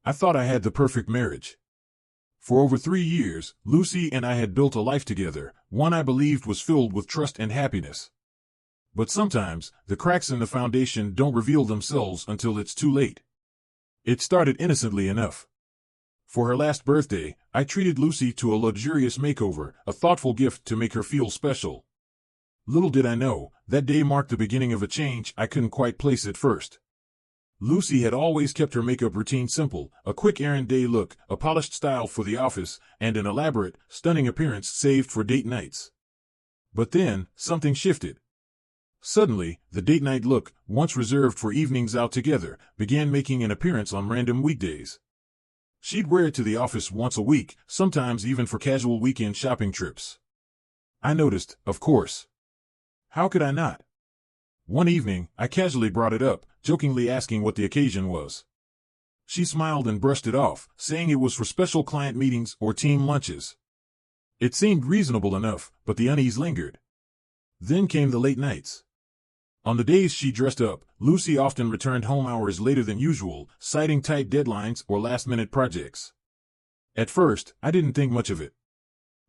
I thought I had the perfect marriage. For over 3 years, Lucy and I had built a life together, one I believed was filled with trust and happiness. But sometimes, the cracks in the foundation don't reveal themselves until it's too late. It started innocently enough. For her last birthday, I treated Lucy to a luxurious makeover, a thoughtful gift to make her feel special. Little did I know, that day marked the beginning of a change I couldn't quite place at first. Lucy had always kept her makeup routine simple, a quick errand day look, a polished style for the office, and an elaborate, stunning appearance saved for date nights. But then, something shifted. Suddenly, the date night look, once reserved for evenings out together, began making an appearance on random weekdays. She'd wear it to the office once a week, sometimes even for casual weekend shopping trips. I noticed, of course. How could I not? One evening, I casually brought it up, jokingly asking what the occasion was. She smiled and brushed it off, saying it was for special client meetings or team lunches. It seemed reasonable enough, but the unease lingered. Then came the late nights. On the days she dressed up, Lucy often returned home hours later than usual, citing tight deadlines or last-minute projects. At first, I didn't think much of it.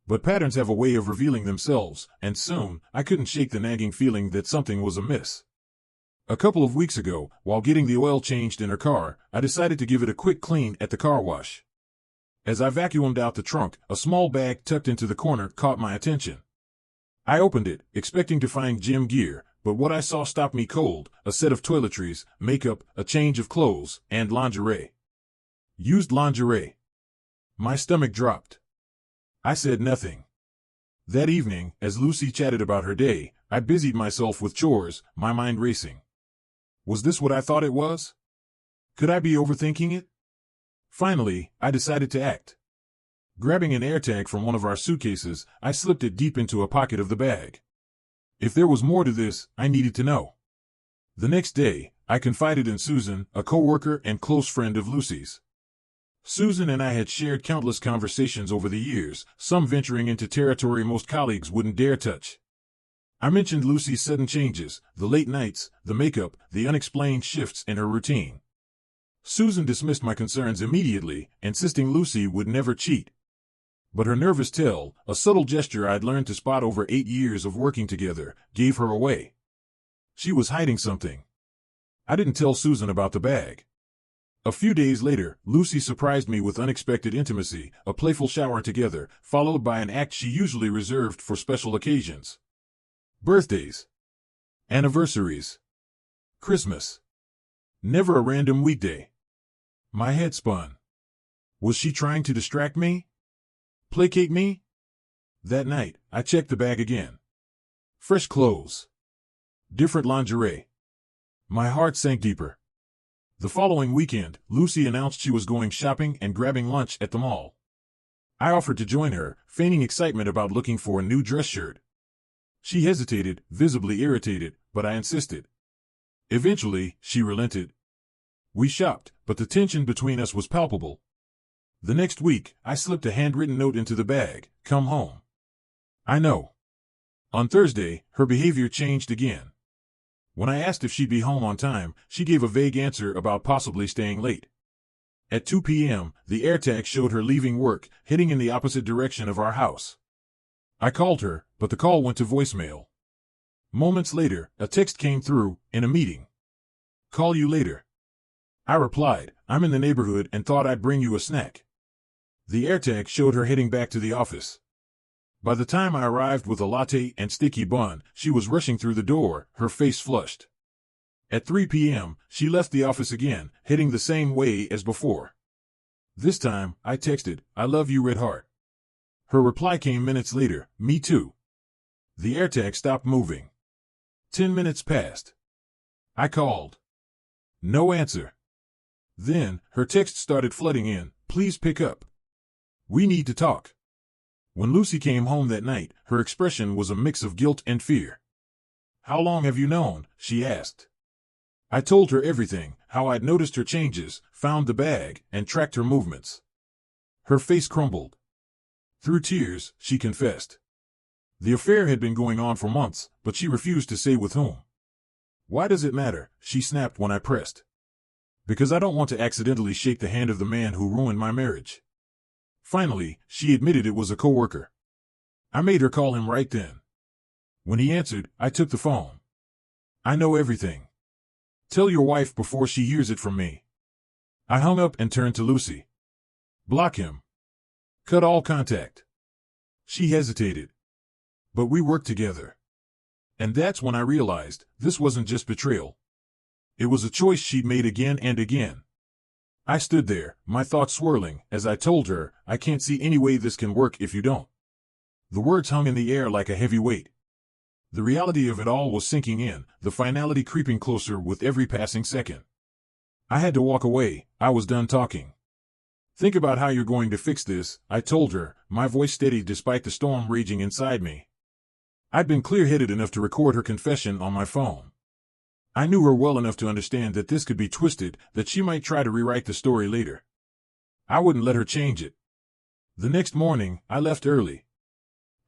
But patterns have a way of revealing themselves, and soon, I couldn't shake the nagging feeling that something was amiss. A couple of weeks ago, while getting the oil changed in her car, I decided to give it a quick clean at the car wash. As I vacuumed out the trunk, a small bag tucked into the corner caught my attention. I opened it, expecting to find gym gear, but what I saw stopped me cold: a set of toiletries, makeup, a change of clothes, and lingerie. Used lingerie. My stomach dropped. I said nothing. That evening, as Lucy chatted about her day, I busied myself with chores, my mind racing. Was this what I thought it was? Could I be overthinking it? Finally, I decided to act. Grabbing an AirTag from one of our suitcases, I slipped it deep into a pocket of the bag. If there was more to this, I needed to know. The next day, I confided in Susan, a coworker and close friend of Lucy's. Susan and I had shared countless conversations over the years, some venturing into territory most colleagues wouldn't dare touch. I mentioned Lucy's sudden changes, the late nights, the makeup, the unexplained shifts in her routine. Susan dismissed my concerns immediately, insisting Lucy would never cheat. But her nervous tell, a subtle gesture I'd learned to spot over 8 years of working together, gave her away. She was hiding something. I didn't tell Susan about the bag. A few days later, Lucy surprised me with unexpected intimacy, a playful shower together, followed by an act she usually reserved for special occasions. Birthdays. Anniversaries. Christmas. Never a random weekday. My head spun. Was she trying to distract me? Placate me? That night, I checked the bag again. Fresh clothes. Different lingerie. My heart sank deeper. The following weekend, Lucy announced she was going shopping and grabbing lunch at the mall. I offered to join her, feigning excitement about looking for a new dress shirt. She hesitated, visibly irritated, but I insisted. Eventually, she relented. We shopped, but the tension between us was palpable. The next week, I slipped a handwritten note into the bag: "Come home." I know. On Thursday, her behavior changed again. When I asked if she'd be home on time, she gave a vague answer about possibly staying late. At 2 p.m., the AirTag showed her leaving work, heading in the opposite direction of our house. I called her, but the call went to voicemail. Moments later, a text came through: "In a meeting. Call you later." I replied, "I'm in the neighborhood and thought I'd bring you a snack." The AirTag showed her heading back to the office. By the time I arrived with a latte and sticky bun, she was rushing through the door, her face flushed. At 3 p.m., she left the office again, heading the same way as before. This time, I texted, "I love you, Red Heart." Her reply came minutes later: "Me too." The AirTag stopped moving. 10 minutes passed. I called. No answer. Then, her text started flooding in: "Please pick up. We need to talk." When Lucy came home that night, her expression was a mix of guilt and fear. "How long have you known?" she asked. I told her everything: how I'd noticed her changes, found the bag, and tracked her movements. Her face crumbled. Through tears, she confessed. The affair had been going on for months, but she refused to say with whom. "Why does it matter?" she snapped when I pressed. Because I don't want to accidentally shake the hand of the man who ruined my marriage. Finally, she admitted it was a coworker. I made her call him right then. When he answered, I took the phone. I know everything. Tell your wife before she hears it from me. I hung up and turned to Lucy. Block him. Cut all contact. She hesitated. But we worked together. And that's when I realized this wasn't just betrayal. It was a choice she'd made again and again. I stood there, my thoughts swirling, as I told her, I can't see any way this can work if you don't. The words hung in the air like a heavy weight. The reality of it all was sinking in, the finality creeping closer with every passing second. I had to walk away. I was done talking. Think about how you're going to fix this, I told her, my voice steady despite the storm raging inside me. I'd been clear-headed enough to record her confession on my phone. I knew her well enough to understand that this could be twisted, that she might try to rewrite the story later. I wouldn't let her change it. The next morning, I left early.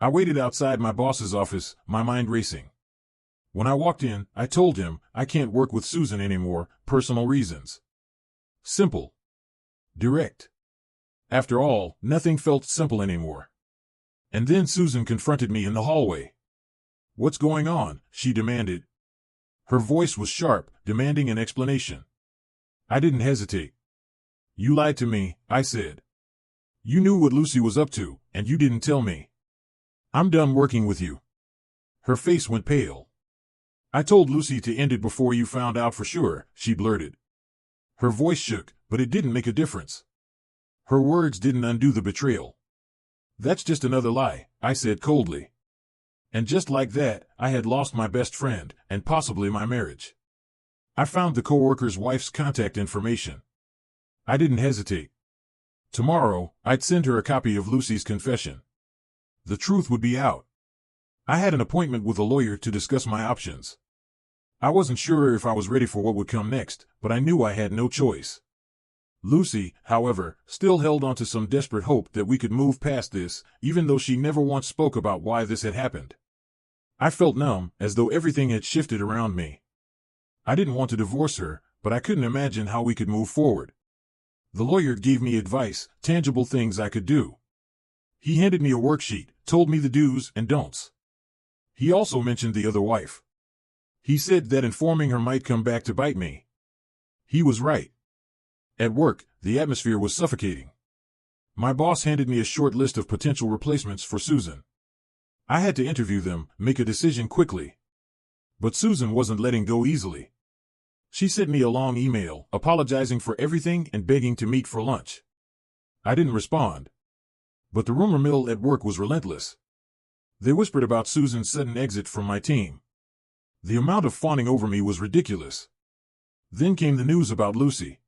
I waited outside my boss's office, my mind racing. When I walked in, I told him, I can't work with Susan anymore, personal reasons. Simple. Direct. After all, nothing felt simple anymore. And then Susan confronted me in the hallway. What's going on? She demanded. Her voice was sharp, demanding an explanation. I didn't hesitate. You lied to me, I said. You knew what Lucy was up to, and you didn't tell me. I'm done working with you. Her face went pale. I told Lucy to end it before you found out for sure, she blurted. Her voice shook, but it didn't make a difference. Her words didn't undo the betrayal. That's just another lie, I said coldly. And just like that, I had lost my best friend, and possibly my marriage. I found the coworker's wife's contact information. I didn't hesitate. Tomorrow, I'd send her a copy of Lucy's confession. The truth would be out. I had an appointment with a lawyer to discuss my options. I wasn't sure if I was ready for what would come next, but I knew I had no choice. Lucy, however, still held on to some desperate hope that we could move past this, even though she never once spoke about why this had happened. I felt numb, as though everything had shifted around me. I didn't want to divorce her, but I couldn't imagine how we could move forward. The lawyer gave me advice, tangible things I could do. He handed me a worksheet, told me the do's and don'ts. He also mentioned the other wife. He said that informing her might come back to bite me. He was right. At work, the atmosphere was suffocating. My boss handed me a short list of potential replacements for Susan. I had to interview them, make a decision quickly. But Susan wasn't letting go easily. She sent me a long email, apologizing for everything and begging to meet for lunch. I didn't respond. But the rumor mill at work was relentless. They whispered about Susan's sudden exit from my team. The amount of fawning over me was ridiculous. Then came the news about Lucy.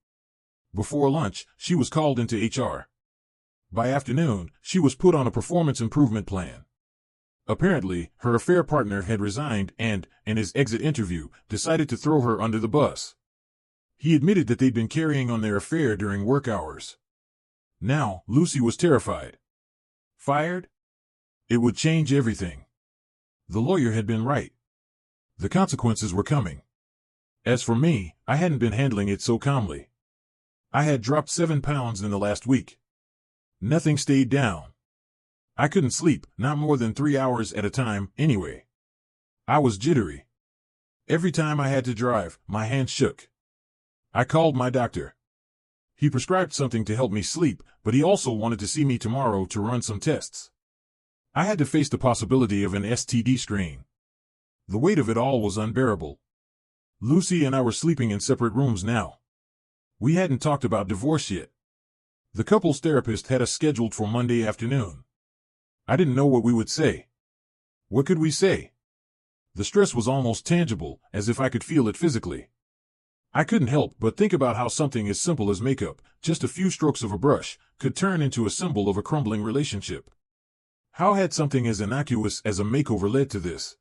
Before lunch, she was called into HR. By afternoon, she was put on a performance improvement plan. Apparently, her affair partner had resigned and, in his exit interview, decided to throw her under the bus. He admitted that they'd been carrying on their affair during work hours. Now, Lucy was terrified. Fired? It would change everything. The lawyer had been right. The consequences were coming. As for me, I hadn't been handling it so calmly. I had dropped 7 pounds in the last week. Nothing stayed down. I couldn't sleep, not more than 3 hours at a time, anyway. I was jittery. Every time I had to drive, my hands shook. I called my doctor. He prescribed something to help me sleep, but he also wanted to see me tomorrow to run some tests. I had to face the possibility of an STD screen. The weight of it all was unbearable. Lucy and I were sleeping in separate rooms now. We hadn't talked about divorce yet. The couple's therapist had us scheduled for Monday afternoon. I didn't know what we would say. What could we say? The stress was almost tangible, as if I could feel it physically. I couldn't help but think about how something as simple as makeup, just a few strokes of a brush, could turn into a symbol of a crumbling relationship. How had something as innocuous as a makeover led to this?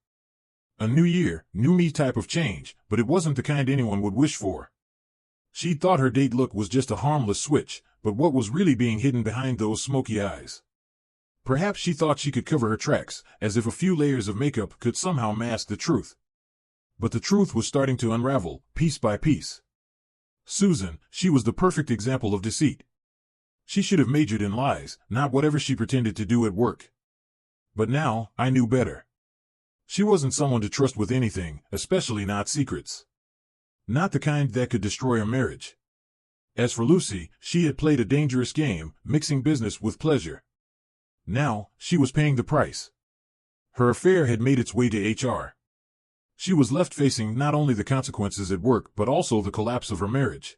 A new year, new me type of change, but it wasn't the kind anyone would wish for. She thought her date look was just a harmless switch, but what was really being hidden behind those smoky eyes? Perhaps she thought she could cover her tracks, as if a few layers of makeup could somehow mask the truth. But the truth was starting to unravel, piece by piece. Susan, she was the perfect example of deceit. She should have majored in lies, not whatever she pretended to do at work. But now, I knew better. She wasn't someone to trust with anything, especially not secrets. Not the kind that could destroy a marriage. As for Lucy, she had played a dangerous game, mixing business with pleasure. Now, she was paying the price. Her affair had made its way to HR. She was left facing not only the consequences at work but also the collapse of her marriage.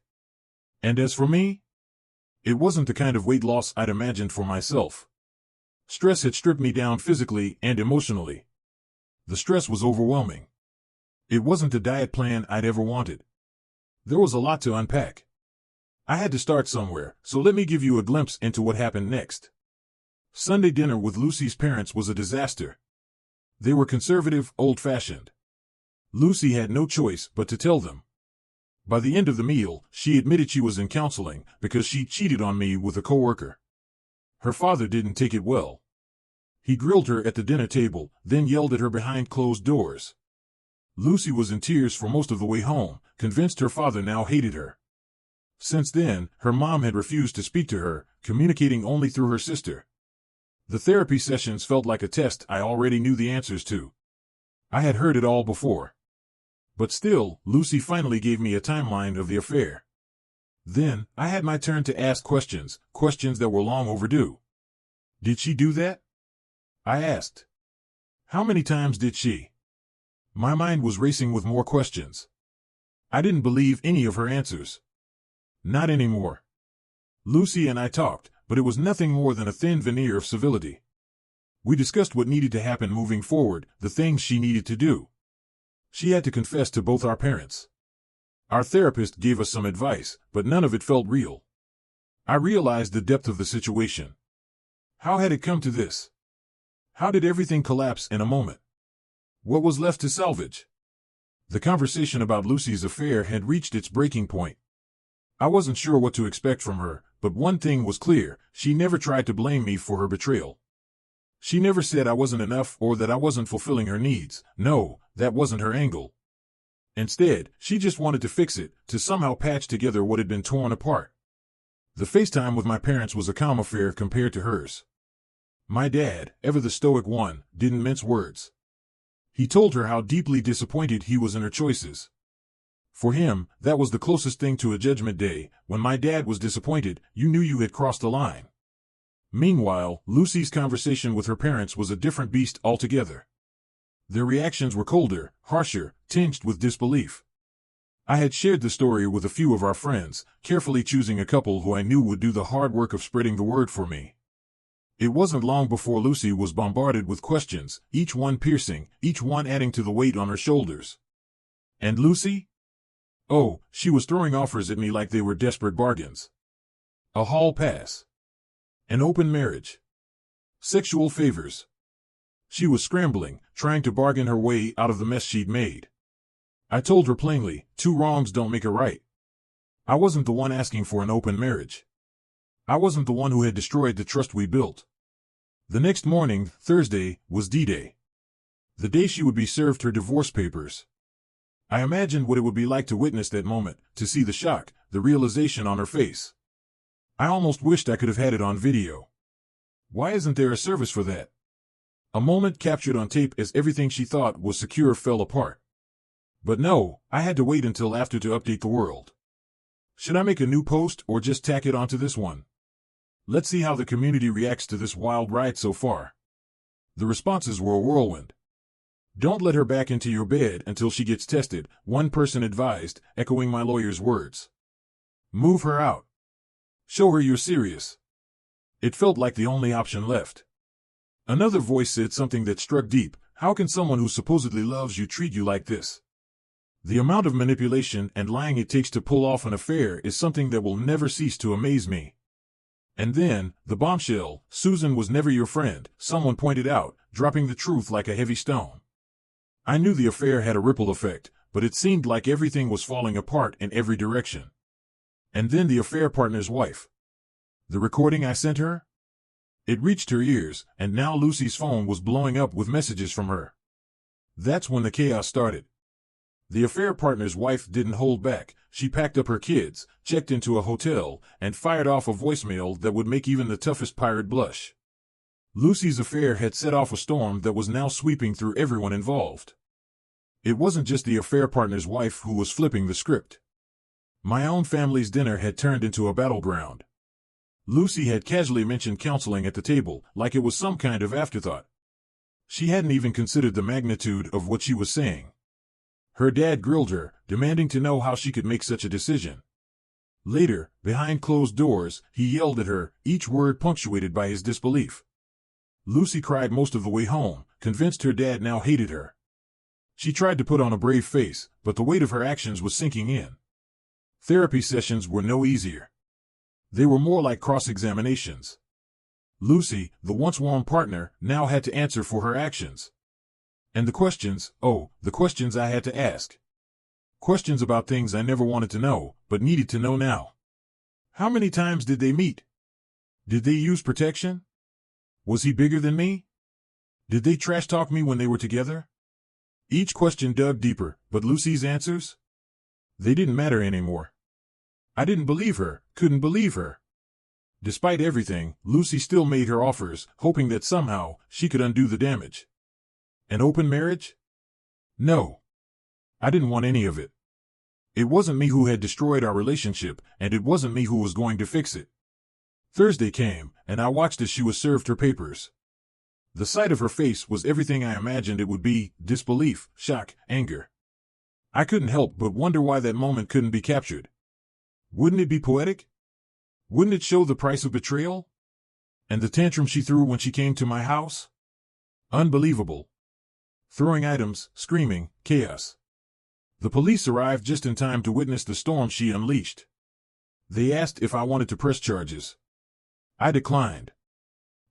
And as for me, it wasn't the kind of weight loss I'd imagined for myself. Stress had stripped me down physically and emotionally. The stress was overwhelming. It wasn't the diet plan I'd ever wanted. There was a lot to unpack. I had to start somewhere, so let me give you a glimpse into what happened next. Sunday dinner with Lucy's parents was a disaster. They were conservative, old-fashioned. Lucy had no choice but to tell them. By the end of the meal, she admitted she was in counseling because she cheated on me with a coworker. Her father didn't take it well. He grilled her at the dinner table, then yelled at her behind closed doors. Lucy was in tears for most of the way home, convinced her father now hated her. Since then, her mom had refused to speak to her, communicating only through her sister. The therapy sessions felt like a test I already knew the answers to. I had heard it all before. But still, Lucy finally gave me a timeline of the affair. Then, I had my turn to ask questions that were long overdue. Did she do that? I asked. How many times did she? My mind was racing with more questions. I didn't believe any of her answers. Not anymore. Lucy and I talked, but it was nothing more than a thin veneer of civility. We discussed what needed to happen moving forward, the things she needed to do. She had to confess to both our parents. Our therapist gave us some advice, but none of it felt real. I realized the depth of the situation. How had it come to this? How did everything collapse in a moment? What was left to salvage? The conversation about Lucy's affair had reached its breaking point. I wasn't sure what to expect from her, but one thing was clear: she never tried to blame me for her betrayal. She never said I wasn't enough or that I wasn't fulfilling her needs. No, that wasn't her angle. Instead, she just wanted to fix it, to somehow patch together what had been torn apart. The FaceTime with my parents was a calm affair compared to hers. My dad, ever the stoic one, didn't mince words. He told her how deeply disappointed he was in her choices. For him, that was the closest thing to a judgment day. When my dad was disappointed, you knew you had crossed the line. Meanwhile, Lucy's conversation with her parents was a different beast altogether. Their reactions were colder, harsher, tinged with disbelief. I had shared the story with a few of our friends, carefully choosing a couple who I knew would do the hard work of spreading the word for me. It wasn't long before Lucy was bombarded with questions, each one piercing, each one adding to the weight on her shoulders. And Lucy? Oh, she was throwing offers at me like they were desperate bargains. A hall pass. An open marriage. Sexual favors. She was scrambling, trying to bargain her way out of the mess she'd made. I told her plainly, 2 wrongs don't make a right. I wasn't the one asking for an open marriage. I wasn't the one who had destroyed the trust we built. The next morning, Thursday, was D-Day. The day she would be served her divorce papers. I imagined what it would be like to witness that moment, to see the shock, the realization on her face. I almost wished I could have had it on video. Why isn't there a service for that? A moment captured on tape as everything she thought was secure fell apart. But no, I had to wait until after to update the world. Should I make a new post or just tack it onto this one? Let's see how the community reacts to this wild ride so far. The responses were a whirlwind. Don't let her back into your bed until she gets tested, one person advised, echoing my lawyer's words. Move her out. Show her you're serious. It felt like the only option left. Another voice said something that struck deep. How can someone who supposedly loves you treat you like this? The amount of manipulation and lying it takes to pull off an affair is something that will never cease to amaze me. And then, the bombshell, Susan was never your friend, someone pointed out, dropping the truth like a heavy stone. I knew the affair had a ripple effect, but it seemed like everything was falling apart in every direction. And then the affair partner's wife. The recording I sent her? It reached her ears, and now Lucy's phone was blowing up with messages from her. That's when the chaos started. The affair partner's wife didn't hold back. She packed up her kids, checked into a hotel, and fired off a voicemail that would make even the toughest pirate blush. Lucy's affair had set off a storm that was now sweeping through everyone involved. It wasn't just the affair partner's wife who was flipping the script. My own family's dinner had turned into a battleground. Lucy had casually mentioned counseling at the table, like it was some kind of afterthought. She hadn't even considered the magnitude of what she was saying. Her dad grilled her, demanding to know how she could make such a decision. Later, behind closed doors, he yelled at her, each word punctuated by his disbelief. Lucy cried most of the way home, convinced her dad now hated her. She tried to put on a brave face, but the weight of her actions was sinking in. Therapy sessions were no easier. They were more like cross-examinations. Lucy, the once warm partner, now had to answer for her actions. And the questions I had to ask. Questions about things I never wanted to know, but needed to know now. How many times did they meet? Did they use protection? Was he bigger than me? Did they trash talk me when they were together? Each question dug deeper, but Lucy's answers? They didn't matter anymore. I didn't believe her, couldn't believe her. Despite everything, Lucy still made her offers, hoping that somehow she could undo the damage. An open marriage? No. I didn't want any of it. It wasn't me who had destroyed our relationship, and it wasn't me who was going to fix it. Thursday came, and I watched as she was served her papers. The sight of her face was everything I imagined it would be: disbelief, shock, anger. I couldn't help but wonder why that moment couldn't be captured. Wouldn't it be poetic? Wouldn't it show the price of betrayal? And the tantrum she threw when she came to my house? Unbelievable. Throwing items, screaming, chaos. The police arrived just in time to witness the storm she unleashed. They asked if I wanted to press charges. I declined.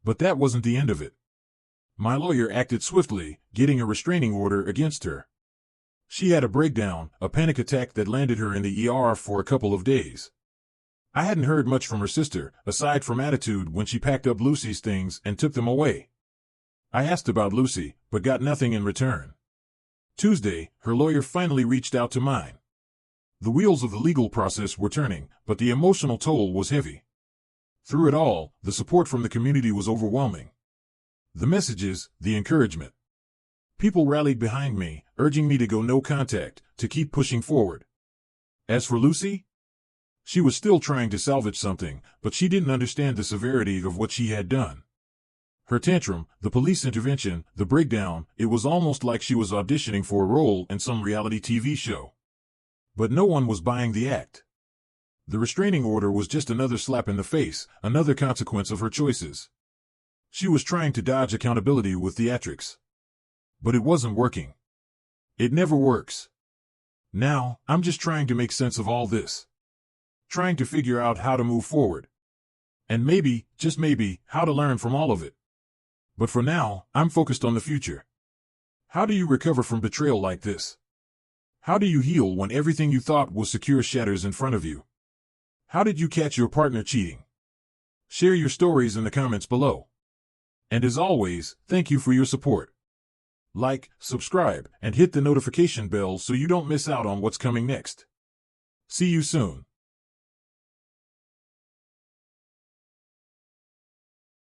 But that wasn't the end of it. My lawyer acted swiftly, getting a restraining order against her. She had a breakdown, a panic attack that landed her in the ER for a couple of days. I hadn't heard much from her sister, aside from attitude when she packed up Lucy's things and took them away. I asked about Lucy, but got nothing in return. Tuesday, her lawyer finally reached out to mine. The wheels of the legal process were turning, but the emotional toll was heavy. Through it all, the support from the community was overwhelming. The messages, the encouragement. People rallied behind me, urging me to go no contact, to keep pushing forward. As for Lucy, she was still trying to salvage something, but she didn't understand the severity of what she had done. Her tantrum, the police intervention, the breakdown, it was almost like she was auditioning for a role in some reality TV show. But no one was buying the act. The restraining order was just another slap in the face, another consequence of her choices. She was trying to dodge accountability with theatrics. But it wasn't working. It never works. Now, I'm just trying to make sense of all this. Trying to figure out how to move forward. And maybe, just maybe, how to learn from all of it. But for now, I'm focused on the future. How do you recover from betrayal like this? How do you heal when everything you thought was secure shatters in front of you? How did you catch your partner cheating? Share your stories in the comments below. And as always, thank you for your support. Like, subscribe, and hit the notification bell so you don't miss out on what's coming next. See you soon.